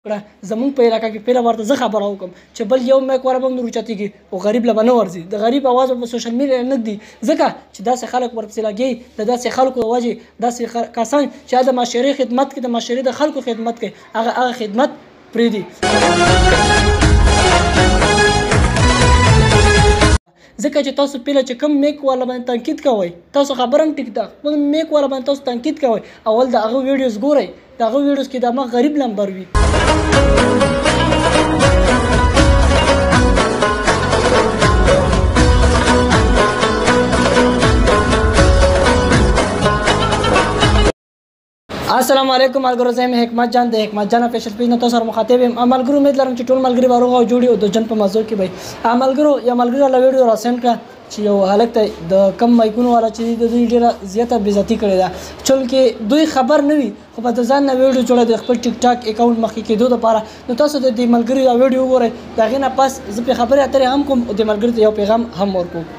کړه زمونږ په علاقه کې پیله ورته زه خبره وکړم چې بل یو مایک والا به هم روچتېږي او غریب له به نه ورځي د غریب اواز په سوشل میډیا نه ږدي ځکه چې داسې خلک ورپسې لګي د داسې خلکو د وجې داسې کسان چې د معاشرې خدمت کوي د معاشرې د خلکو خدمت کوي هغه خدمت پرېږدي ځکه چې تاسو پیله چې کوم میک والا باندې تنقید کوئ تاسو خبره هم ټیک ده خپل میک والا باندې تاسو تنقید کوئ اول د هغه ویډیوز ګورئ د هغه ویډیوز کې د هغه غریب نمبر وي السلام علیکم ملګرو زه یم حکمت جان د حکمت جان افیشل پیج نه تاسو سره مخاطب یم ملګرو امید لرم چې ټول ملګري به روغ او جوړ او د جن په مزو کې وي ملګرو یا ملګرو له ویډیو را سند کړه چې یو هلک ته د کم مایکونو والا چې د دوی ډېره زیاته بې عزتي کړې ده چونکې دوی خبر نه وي خو په ځان نه ویډیو جوړوي د خپل ټیک ټاک اکاونټ مخکې کېدو دپاره نو تاسو د دې ملګري دا ویډیو وګورئ د هغې نه پس زه پرې خبرې اترې هم کوم او د ملګري ته یو پیغام هم ورکوم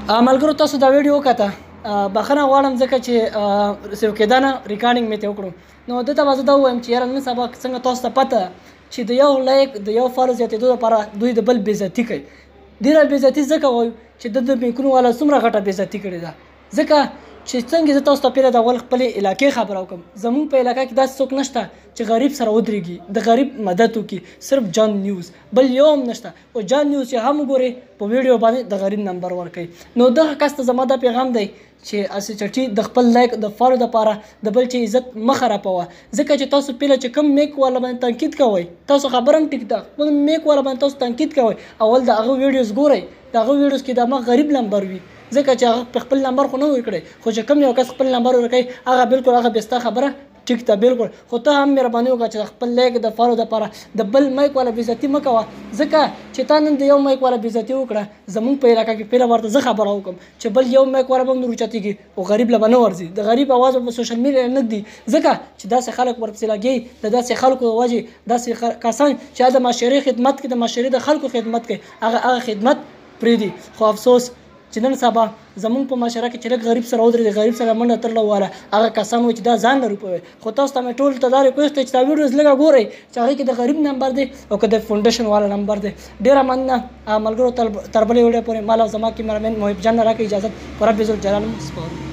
ملګرو تاسو دا ویډیو وکړه بخښنه غواړم ځکه چې سیو کېده نه ریکارډینګ مې ترې وکړو نو دته به زه دا ووایم چې یاره نن سبا څنګه تاسو ته پته چې د یو لایک د یو فالو زیاتېدو لپاره دوی د بل بېعزتي کوي ډېره بېعزتي ځکه وایو چې د میکونو والا څومره غټه بېعزتي کړې ده ځکه چې څنګه زه تاسو ته پیله د اول خپلې علاقې خبره وکړم زموږ په علاقه کې داسې څوک نشته چې غریب سره ودرېږي د غریب مدد وکړي صرف جان نیوز بل یو هم نشته او جان نیوز چې هم وګورئ په ویډیو باندې د غریب نمبر ورکوي نو دغه کس ته زما دا پیغام دی چې اسې چټي د خپل لایک د فالو دپاره د بل چې عزت مه خرابوه ځکه چې تاسو پیله چې کوم میک والا باندې تنقید کوئ تاسو خبره هم ټیک ده خپل میک والا باندې تاسو تنقید کوئ اول د هغه ویډیوز ګورئ د هغه ویډیوز کې د هغه غریب نمبر وي ځکه چې هغه خپل نمبر خو نه ورکړی خو چې کوم یو کس خپل نمبر ورکوي هغه بالکل هغه بېستا خبره ټیک ده بالکل خو ته هم مهرباني وکړه چې خپل لایک د فالو دپاره د بل مایک والا بېعزتي مه کوه ځکه چې تا نن د یو مایک والا بېعزتي وکړه زموږ په علاقه کې پیله ورته زه خبره وکړم چې بل یو مایک والا به هم روچتېږي او غریب له به نه ورځي د غریب اواز په سوشل میډیا نه ږدي ځکه چې داسې خلک ورپسې لګي د داسې خلکو د وجې داسې کسان چې د معاشرې خدمت کوي د معاشرې د خلکو خدمت کوي هغه خدمت پرېږدي خو افسوس چې نن سبا زمونږ په معاشره کې چې لږ غریب سره ودرېږي د غریب سره منډه ترله وواله هغه کسان وایي چې دا ځان نه روپوي خو تاسو ته مې ټول ته دا ریکویسټ دی چې دا ویډیوز لږه ګورئ چې هغې کې د غریب نمبر دی او که د فاونډیشن والا نمبر دی ډېره مننه ملګرو تر بلې ویډیو پورې مال او زما کیمرامین محب جان نه راکړئ اجازت په رب ذوالجلال سپارو